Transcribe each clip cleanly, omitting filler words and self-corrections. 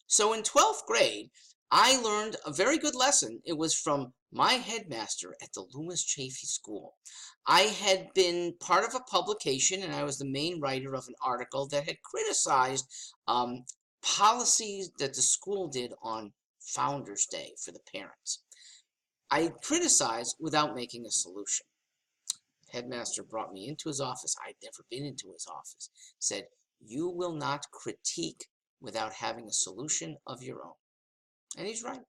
So in 12th grade, I learned a very good lesson. It was from my headmaster at the Loomis Chaffee School. I had been part of a publication, and I was the main writer of an article that had criticized policies that the school did on Founders Day for the parents. I criticized without making a solution. Headmaster brought me into his office. I'd never been into his office. Said, "You will not critique without having a solution of your own." And he's right.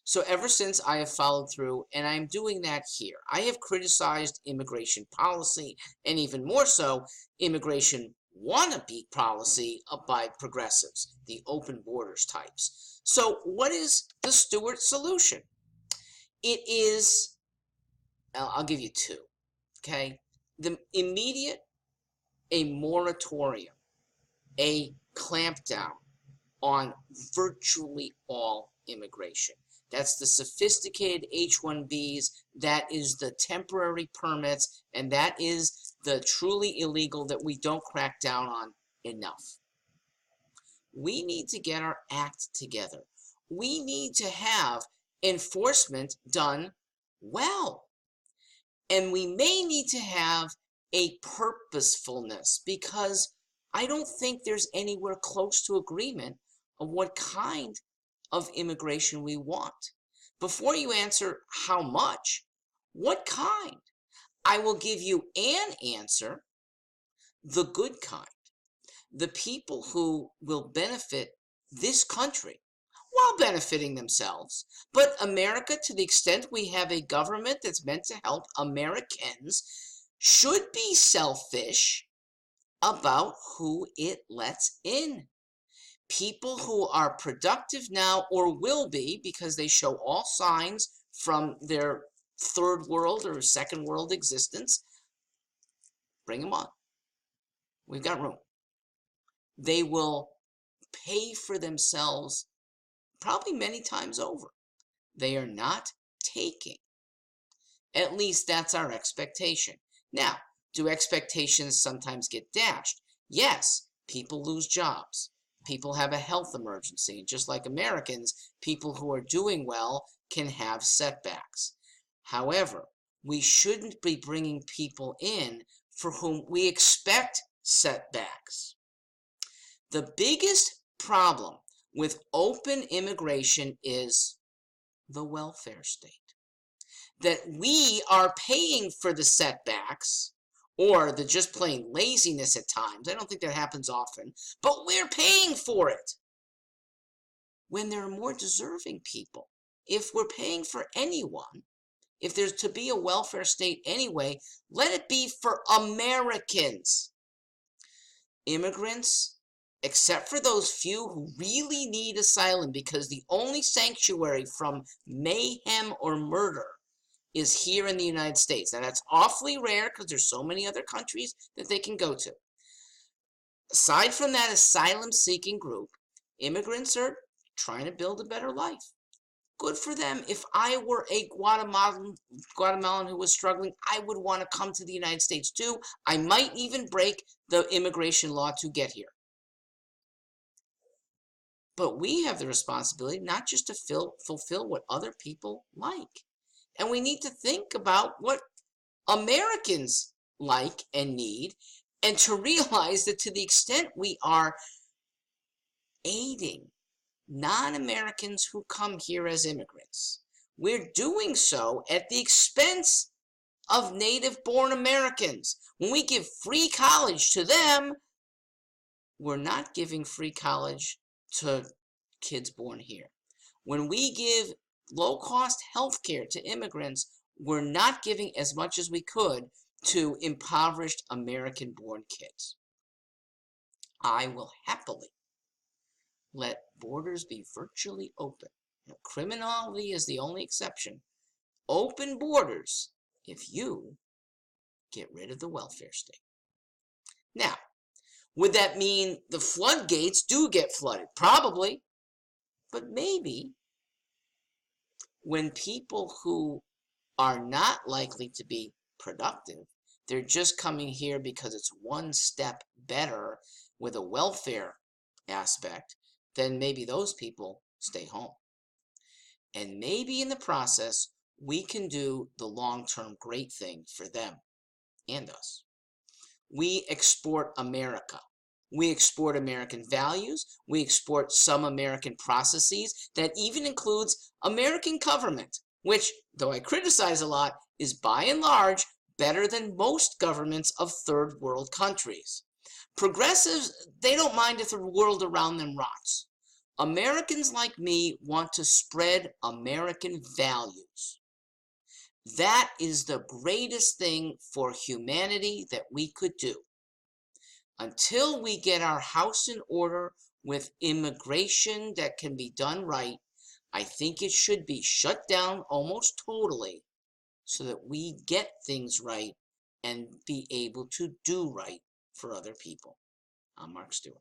So ever since, I have followed through, and I'm doing that here. I have criticized immigration policy, and even more so, immigration wannabe policy by progressives, the open borders types. So what is the Stewart solution? It is, I'll give you two, okay? The immediate, a moratorium, a clampdown on virtually all immigration. That's the sophisticated H-1Bs, that is the temporary permits, and that is the truly illegal that we don't crack down on enough. We need to get our act together. We need to have enforcement done well. And we may need to have a purposefulness, because I don't think there's anywhere close to agreement of what kind of immigration we want. Before you answer how much, what kind? I will give you an answer: the good kind. The people who will benefit this country while benefiting themselves. But America, to the extent we have a government that's meant to help Americans, should be selfish about who it lets in. People who are productive now, or will be, because they show all signs from their third world or second world existence, bring them on. We've got room. They will pay for themselves probably many times over. They are not taking. At least that's our expectation. Now, do expectations sometimes get dashed? Yes, people lose jobs. People have a health emergency. And just like Americans, people who are doing well can have setbacks. However, we shouldn't be bringing people in for whom we expect setbacks. The biggest problem with open immigration is the welfare state. That we are paying for the setbacks, or the just plain laziness at times. I don't think that happens often, but we're paying for it when there are more deserving people. If we're paying for anyone, if there's to be a welfare state anyway, let it be for Americans. Immigrants, except for those few who really need asylum because the only sanctuary from mayhem or murder is here in the United States. Now, that's awfully rare because there's so many other countries that they can go to. Aside from that asylum-seeking group, immigrants are trying to build a better life. Good for them. If I were a Guatemalan who was struggling, I would want to come to the United States too. I might even break the immigration law to get here. But we have the responsibility not just to fulfill what other people like. And we need to think about what Americans like and need, and to realize that to the extent we are aiding non-Americans who come here as immigrants, we're doing so at the expense of native-born Americans. When we give free college to them, we're not giving free college to kids born here. When we give low-cost health care to immigrants, we're not giving as much as we could to impoverished American-born kids. I will happily let borders be virtually open. Now, criminality is the only exception. Open borders if you get rid of the welfare state. Now, would that mean the floodgates do get flooded? Probably. But maybe when people who are not likely to be productive, they're just coming here because it's one step better with a welfare aspect, then maybe those people stay home. And maybe in the process, we can do the long-term great thing for them and us. We export America. We export American values. We export some American processes that even includes American government, which, though I criticize a lot, is by and large better than most governments of third world countries. Progressives, they don't mind if the world around them rots. Americans like me want to spread American values. That is the greatest thing for humanity that we could do. Until we get our house in order with immigration that can be done right, I think it should be shut down almost totally so that we get things right and be able to do right for other people. I'm Mark Stewart.